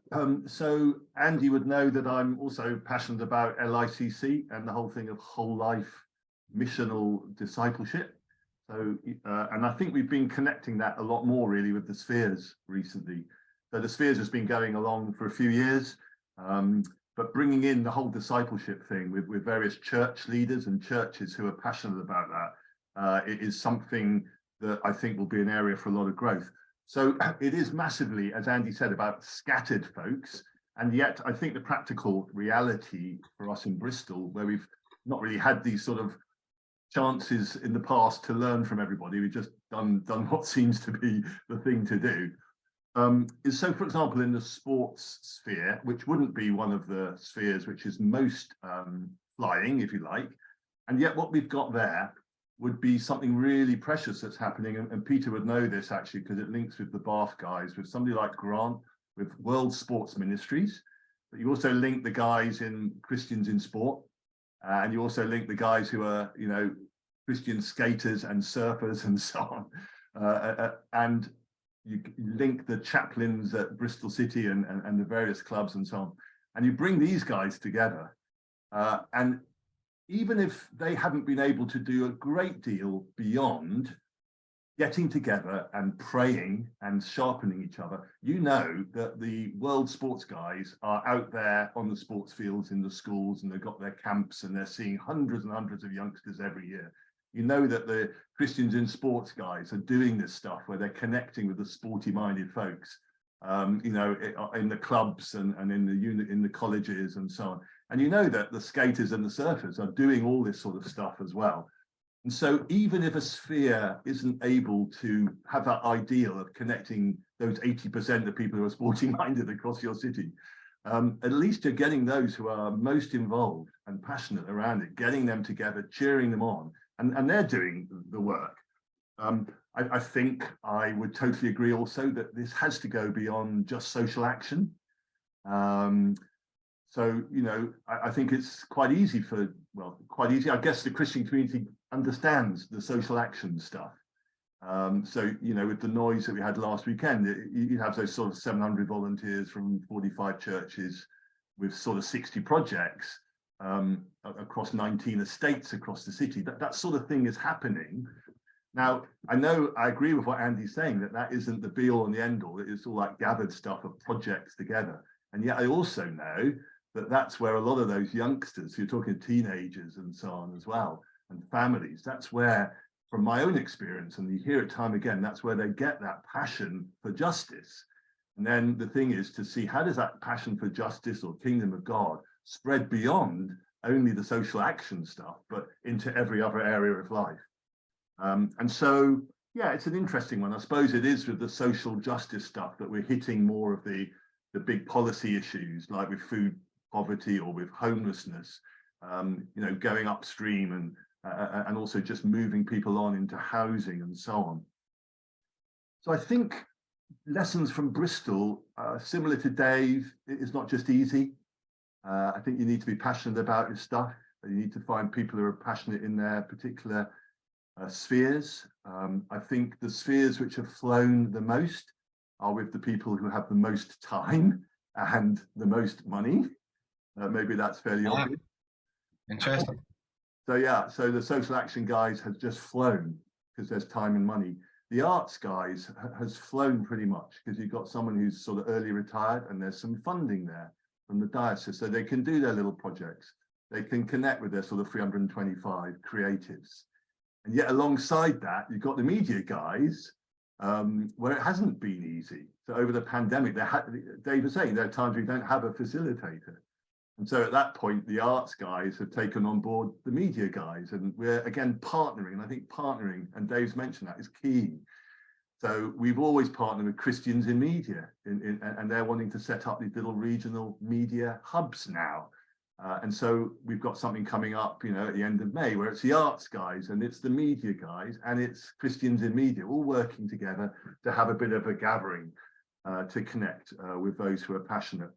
So Andy would know that I'm also passionate about LICC and the whole thing of whole life missional discipleship. So, and I think we've been connecting that a lot more really with the spheres recently. So the spheres has been going along for a few years, but bringing in the whole discipleship thing with various church leaders and churches who are passionate about that, it is something that I think will be an area for a lot of growth. So it is massively, as Andy said, about scattered folks, And yet I think the practical reality for us in Bristol, where we've not really had these sort of chances in the past to learn from everybody, we've just done what seems to be the thing to do, is so, for example, in the sports sphere, which wouldn't be one of the spheres which is most flying, if you like, and yet what we've got there would be something really precious that's happening, and Peter would know this actually because it links with the Bath guys, with somebody like Grant, with World Sports Ministries, but you also link the guys in Christians in Sport, and you also link the guys who are, you know, Christian skaters and surfers and so on, and you link the chaplains at Bristol City and the various clubs and so on, and you bring these guys together, and even if they haven't been able to do a great deal beyond getting together and praying and sharpening each other, you know that the world sports guys are out there on the sports fields in the schools, and they've got their camps, and they're seeing hundreds and hundreds of youngsters every year. You know that the Christians in Sports guys are doing this stuff where they're connecting with the sporty-minded folks, you know, in the clubs and in the colleges and so on. And you know that the skaters and the surfers are doing all this sort of stuff as well. And so even if a sphere isn't able to have that ideal of connecting those 80% of people who are sporty minded across your city, at least you're getting those who are most involved and passionate around it, getting them together, cheering them on, and they're doing the work. I think I would totally agree also that this has to go beyond just social action. So, you know, I think it's quite easy I guess the Christian community understands the social action stuff. So, you know, with the noise that we had last weekend, you have those sort of 700 volunteers from 45 churches with sort of 60 projects across 19 estates across the city. That sort of thing is happening. Now, I agree with what Andy's saying, that isn't the be all and the end all. It's all like gathered stuff of projects together. And yet I also know that that's where a lot of those youngsters, you're talking teenagers and so on as well, and families, that's where, from my own experience, and you hear it time again, that's where they get that passion for justice. And then the thing is to see, how does that passion for justice or kingdom of God spread beyond only the social action stuff, but into every other area of life? And so, yeah, it's an interesting one. I suppose it is with the social justice stuff that we're hitting more of the big policy issues, like with food poverty or with homelessness, you know, going upstream, and also just moving people on into housing and so on. So I think lessons from Bristol, similar to Dave, it's not just easy. I think you need to be passionate about your stuff. You need to find people who are passionate in their particular spheres. I think the spheres which have flown the most are with the people who have the most time and the most money. Maybe that's fairly obvious. Interesting. So yeah, so the social action guys have just flown because there's time and money. The arts guys has flown pretty much because you've got someone who's sort of early retired, and there's some funding there from the diocese, so they can do their little projects. They can connect with their sort of 325 creatives. And yet alongside that, you've got the media guys, where it hasn't been easy. So over the pandemic, Dave was saying there are times we don't have a facilitator. And so at that point, the arts guys have taken on board the media guys, and we're again partnering. And I think partnering, and Dave's mentioned that, is key. So we've always partnered with Christians in media, and they're wanting to set up these little regional media hubs now. And so we've got something coming up, you know, at the end of May, where it's the arts guys and it's the media guys and it's Christians in media all working together to have a bit of a gathering to connect with those who are passionate.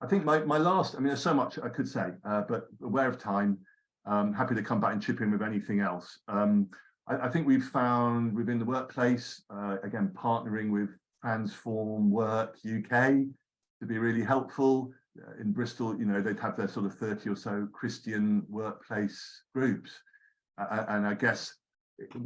I think my last, I mean, there's so much I could say, but aware of time, happy to come back and chip in with anything else. I think we've found within the workplace, again, partnering with Transform Work UK to be really helpful. In Bristol, you know, they'd have their sort of 30 or so Christian workplace groups. And I guess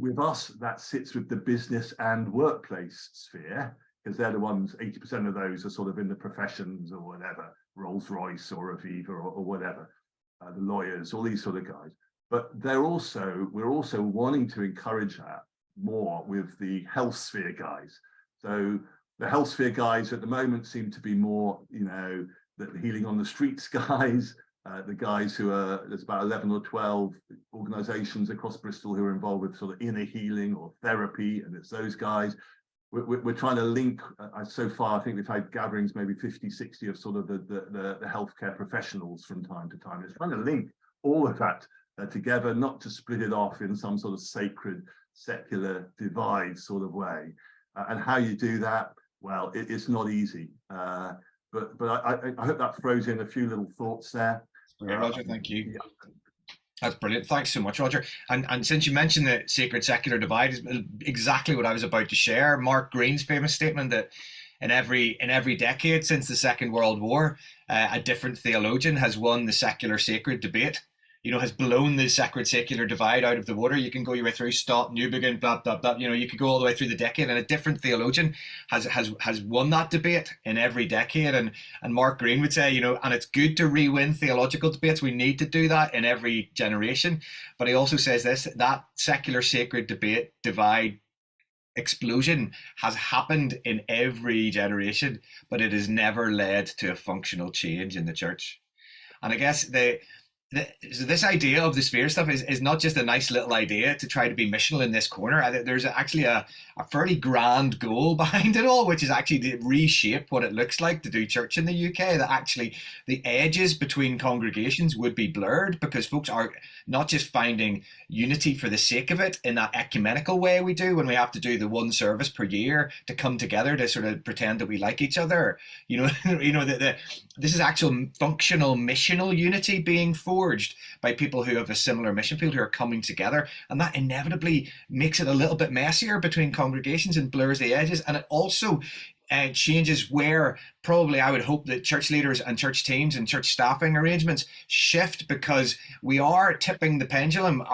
with us, that sits with the business and workplace sphere, because they're the ones, 80% of those are sort of in the professions or whatever, Rolls-Royce or Aviva or whatever, the lawyers, all these sort of guys. But we're also wanting to encourage that more with the health sphere guys. So the health sphere guys at the moment seem to be more, you know, the healing on the streets guys, the guys who are, there's about 11 or 12 organizations across Bristol who are involved with sort of inner healing or therapy, and it's those guys. We're trying to link, so far I think we've had gatherings maybe 50, 60 of sort of the healthcare professionals from time to time. It's trying to link all of that together, not to split it off in some sort of sacred secular divide sort of way. And how you do that, well, it's not easy. But I hope that throws in a few little thoughts there. Roger, thank you. Yeah. That's brilliant. Thanks so much, Roger. And since you mentioned the sacred secular divide, is exactly what I was about to share. Mark Green's famous statement that in every decade since the Second World War, a different theologian has won the secular sacred debate. You know, has blown the sacred secular divide out of the water. You can go your way through Stott, Newbegin, blah blah blah. You know, you could go all the way through the decade, and a different theologian has won that debate in every decade. And Mark Green would say, you know, and it's good to re-win theological debates. We need to do that in every generation. But he also says this: that secular sacred debate divide explosion has happened in every generation, but it has never led to a functional change in the church. And I guess so this idea of the sphere stuff is not just a nice little idea to try to be missional in this corner. There's actually a fairly grand goal behind it all, which is actually to reshape what it looks like to do church in the UK, that actually the edges between congregations would be blurred, because folks are not just finding unity for the sake of it in that ecumenical way we do when we have to do the one service per year to come together to sort of pretend that we like each other. You know, this is actual functional missional unity being forged by people who have a similar mission field, who are coming together, and that inevitably makes it a little bit messier between congregations and blurs the edges. And it also changes where probably I would hope that church leaders and church teams and church staffing arrangements shift, because we are tipping the pendulum,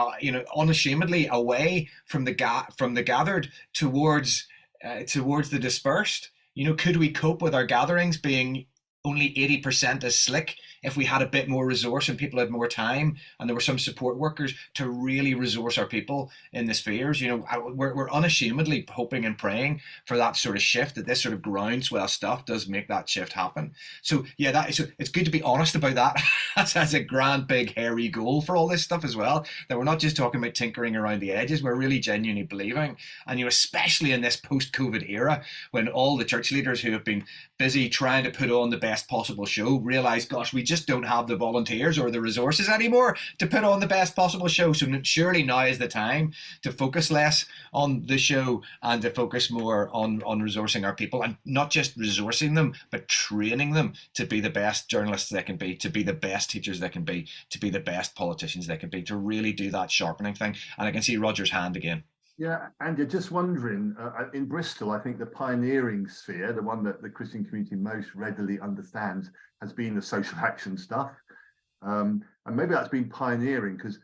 unashamedly away from the gathered towards the dispersed. You know, could we cope with our gatherings being only 80% as slick if we had a bit more resource and people had more time and there were some support workers to really resource our people in the spheres? You know, we're unashamedly hoping and praying for that sort of shift, that this sort of groundswell stuff does make that shift happen. So yeah, it's good to be honest about that. That's a grand, big, hairy goal for all this stuff as well, that we're not just talking about tinkering around the edges. We're really genuinely believing, and you know, especially in this post-COVID era, when all the church leaders who have been busy trying to put on the best possible show realize, gosh, we just don't have the volunteers or the resources anymore to put on the best possible show. So surely now is the time to focus less on the show and to focus more on resourcing our people, and not just resourcing them, but training them to be the best journalists they can be, to be the best teachers they can be, to be the best politicians they can be, to really do that sharpening thing. And I can see Roger's hand again. Yeah, and you're just wondering, in Bristol, I think the pioneering sphere, the one that the Christian community most readily understands, has been the social action stuff. And maybe that's been pioneering because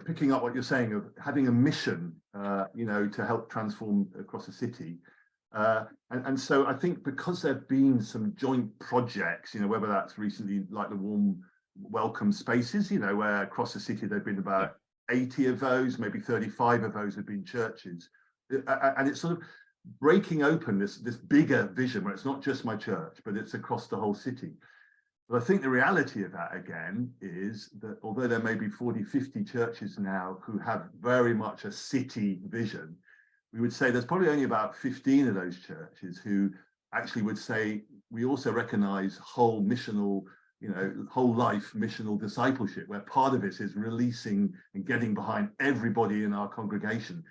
picking up what you're saying of having a mission, to help transform across the city. And so I think because there have been some joint projects, whether that's recently like the warm welcome spaces, where across the city there've been about 80 of those, maybe 35 of those have been churches. And it's sort of breaking open this bigger vision where it's not just my church, but it's across the whole city. But I think the reality of that, again, is that although there may be 40, 50 churches now who have very much a city vision, we would say there's probably only about 15 of those churches who actually would say, we also recognize whole missional, whole life missional discipleship, where part of it is releasing and getting behind everybody in our congregation.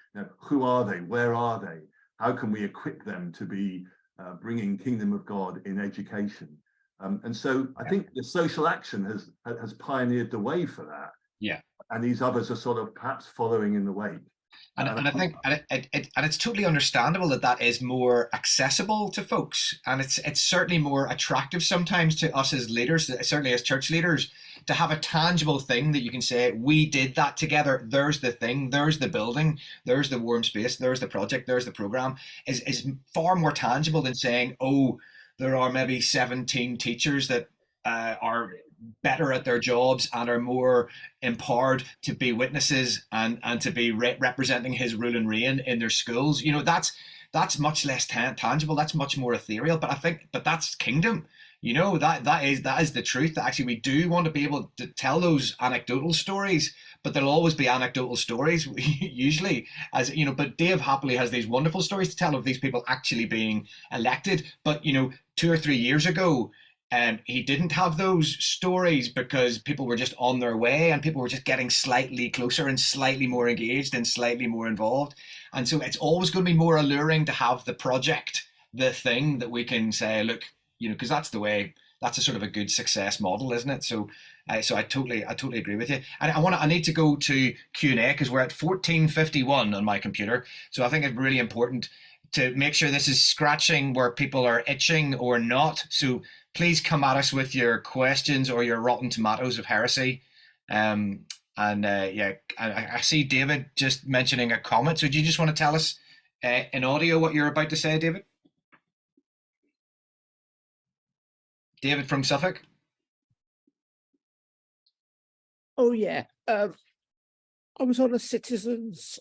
Who are they? Where are they? How can we equip them to be bringing kingdom of God in education? And so I think the social action has pioneered the way for that. Yeah. And these others are sort of perhaps following in the wake. And I think it's totally understandable that is more accessible to folks, and it's certainly more attractive sometimes to us as leaders, certainly as church leaders, to have a tangible thing that you can say, we did that together. There's the thing, there's the building, there's the warm space, there's the project, there's the program, is far more tangible than saying, oh, there are maybe 17 teachers that are better at their jobs and are more empowered to be witnesses and to be representing his rule and reign in their schools. That's much less tangible. That's much more ethereal. But that's kingdom. you know, that is the truth. That actually we do want to be able to tell those anecdotal stories, but there'll always be anecdotal stories usually, as you know. But Dave happily has these wonderful stories to tell of these people actually being elected. But you know, 2 or 3 years ago, he didn't have those stories because people were just on their way and people were just getting slightly closer and slightly more engaged and slightly more involved. And so it's always going to be more alluring to have the project, the thing that we can say, look, you know, because that's the way, that's a sort of a good success model, isn't it? So I totally agree with you. And I need to go to Q&A because we're at 14:51 on my computer. So I think it's really important to make sure this is scratching where people are itching or not. So please come at us with your questions or your rotten tomatoes of heresy. Yeah, I see David just mentioning a comment. So do you just want to tell us in audio what you're about to say, David? David from Suffolk. Oh yeah, I was on a Citizens.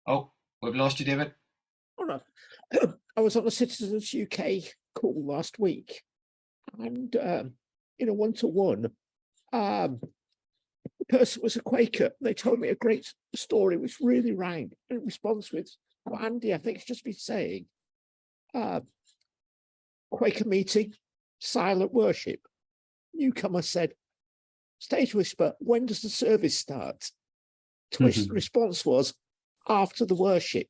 Oh, we've lost you, David. Oh no, I was on a Citizens UK call last week, and in a one-to-one, the person was a Quaker. They told me a great story which really rang in response with what Andy, I think, has just been saying. Quaker meeting, silent worship. Newcomer said, stage whisper, when does the service start? Twist response was, after the worship.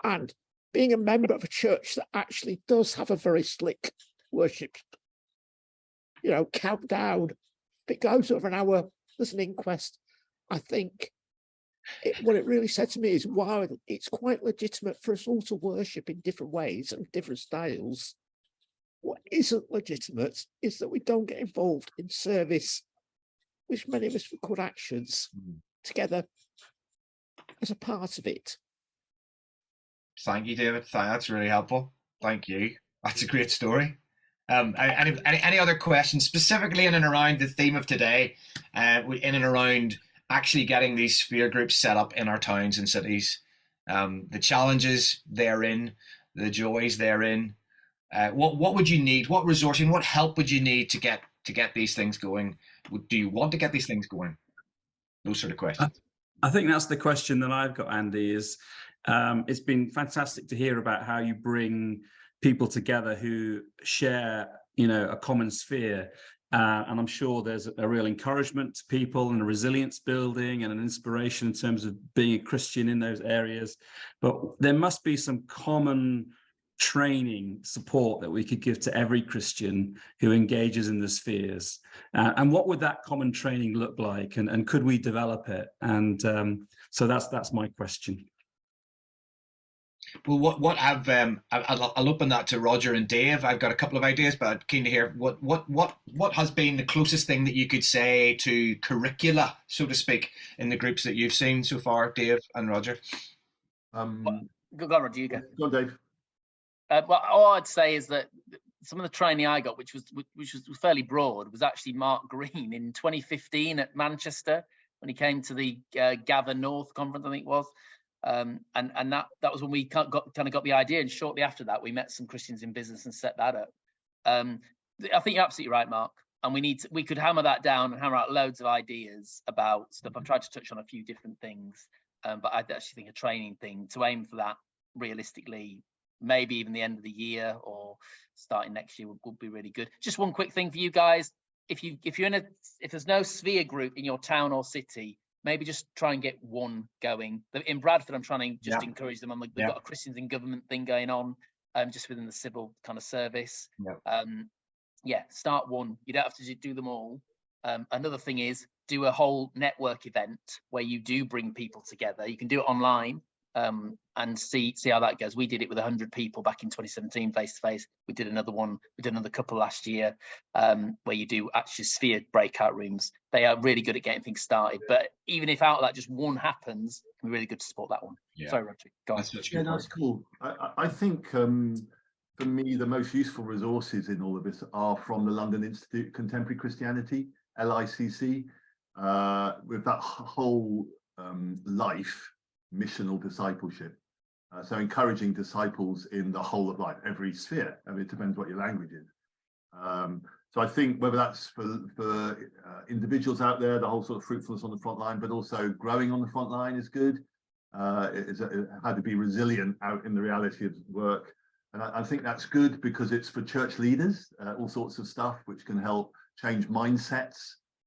And being a member of a church that actually does have a very slick worship, you know, countdown, if it goes over an hour, there's an inquest. I think what it really said to me is, wow, it's quite legitimate for us all to worship in different ways and different styles. What isn't legitimate is that we don't get involved in service, which many of us would call actions, together as a part of it. Thank you, David. That's really helpful. Thank you. That's a great story. Any other questions specifically in and around the theme of today, in and around actually getting these sphere groups set up in our towns and cities, the challenges therein, the joys therein. What would you need? What resourcing? What help would you need to get these things going? Do you want to get these things going? Those sort of questions. I think that's the question that I've got, Andy. Is it's been fantastic to hear about how you bring people together who share, you know, a common sphere. And I'm sure there's a real encouragement to people and a resilience building and an inspiration in terms of being a Christian in those areas. But there must be some common training support that we could give to every Christian who engages in the spheres. And what would that common training look like? And could we develop it? And so that's my question. Well, I'll open that to Roger and Dave. I've got a couple of ideas, but I'm keen to hear what has been the closest thing that you could say to curricula, so to speak, in the groups that you've seen so far, Dave and Roger. Go on, Roger, you go. Go on, Dave. Well, all I'd say is that some of the training I got, which was fairly broad, was actually Mark Green in 2015 at Manchester when he came to the Gather North conference, I think it was. And that was when we kind of got the idea, and shortly after that we met some Christians in business and set that up. I think you're absolutely right, Mark, and we could hammer that down and hammer out loads of ideas about stuff. I've tried to touch on a few different things, but I actually think a training thing to aim for that realistically, maybe even the end of the year or starting next year would be really good. Just one quick thing for you guys: if there's no sphere group in your town or city, maybe just try and get one going. In Bradford, I'm trying to just encourage them. They've got a Christians in Government thing going on, just within the civil kind of service. Start one. You don't have to do them all. Another thing is do a whole network event where you do bring people together. You can do it online and see how that goes. We did it with 100 people back in 2017 face to face. We did another one. We did another couple last year where you do actually sphere breakout rooms. They are really good at getting things started. But even if out of that just one happens, it can be really good to support that one. Sorry, Roger. Go on. That's cool. I think for me, the most useful resources in all of this are from the London Institute of Contemporary Christianity, LICC, with that whole life missional discipleship. So encouraging disciples in the whole of life, every sphere. I mean, it depends what your language is. So I think whether that's for individuals out there, the whole sort of fruitfulness on the front line, but also growing on the front line is good. How to be resilient out in the reality of work. And I think that's good because it's for church leaders, all sorts of stuff which can help change mindsets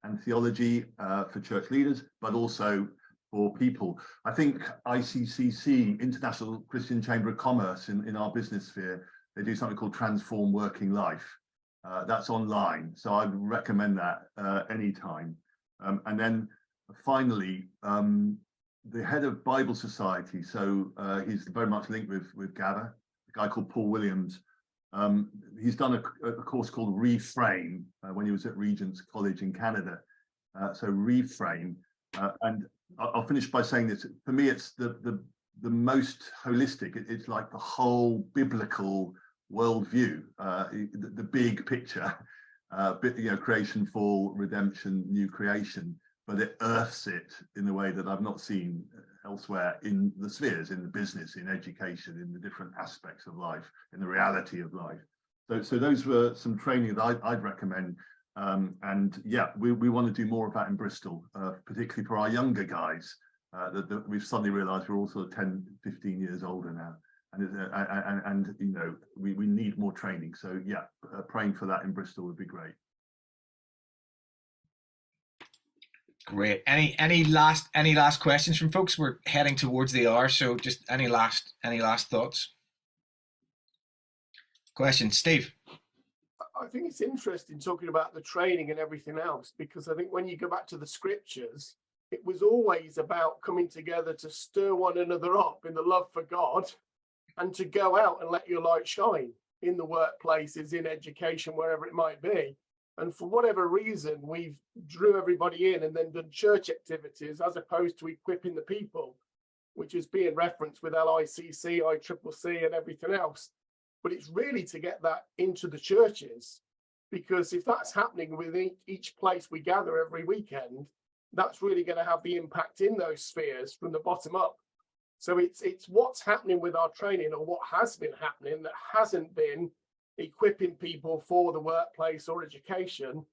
and theology for church leaders, but also for people. I think ICCC, International Christian Chamber of Commerce in our business sphere, they do something called Transform Working Life. That's online, so I'd recommend that anytime. And then finally, the head of Bible Society, so he's very much linked with Gather, a guy called Paul Williams. He's done a course called Reframe when he was at Regent's College in Canada. So Reframe, and I'll finish by saying this. For me, it's the most holistic. It's like the whole biblical worldview, the big picture, creation, fall, redemption, new creation. But it earths it in a way that I've not seen elsewhere in the spheres, in the business, in education, in the different aspects of life, in the reality of life. So those were some training that I'd recommend. And yeah, we want to do more of that in Bristol, particularly for our younger guys. That we've suddenly realised we're all sort of 10, 15 years older now. And you know, we need more training. So yeah, praying for that in Bristol would be great. Great. Any last questions from folks? We're heading towards the hour, so just any last thoughts? Questions, Steve? I think it's interesting talking about the training and everything else, because I think when you go back to the scriptures, it was always about coming together to stir one another up in the love for God and to go out and let your light shine in the workplaces, in education, wherever it might be. And for whatever reason, we've drew everybody in and then done church activities as opposed to equipping the people, which is being referenced with LICC, ICCC and everything else. But it's really to get that into the churches, because if that's happening within each place we gather every weekend, that's really going to have the impact in those spheres from the bottom up. So it's what's happening with our training, or what has been happening that hasn't been equipping people for the workplace or education,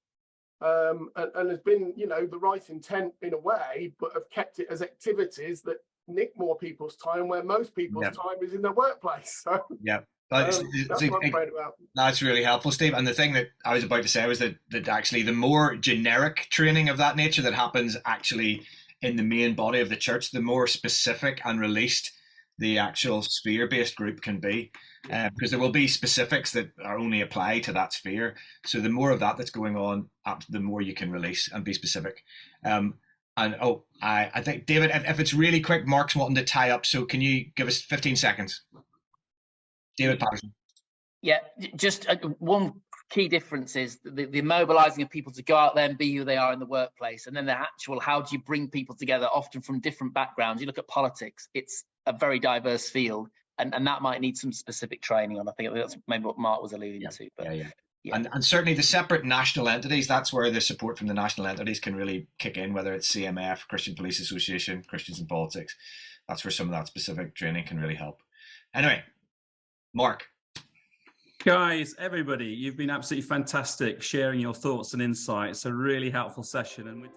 and has been, you know, the right intent in a way, but have kept it as activities that nick more people's time, where most people's time is in their workplace. So yeah, that's what I'm afraid about. That's really helpful, Steve. And the thing that I was about to say was that actually the more generic training of that nature that happens actually in the main body of the church, the more specific and released the actual sphere-based group can be, because there will be specifics that are only applied to that sphere. So the more of that that's going on, the more you can release and be specific. I think, David, if it's really quick, Mark's wanting to tie up. So can you give us 15 seconds? David Patterson. Yeah, just one key difference is the mobilizing of people to go out there and be who they are in the workplace. And then the actual, how do you bring people together, often from different backgrounds? You look at politics, it's a very diverse field, and that might need some specific training on. I think that's maybe what Mark was alluding to. But yeah. And certainly the separate national entities, that's where the support from the national entities can really kick in, whether it's CMF, Christian Police Association, Christians in Politics. That's where some of that specific training can really help. Anyway, Mark. Guys, everybody, you've been absolutely fantastic sharing your thoughts and insights. A really helpful session. And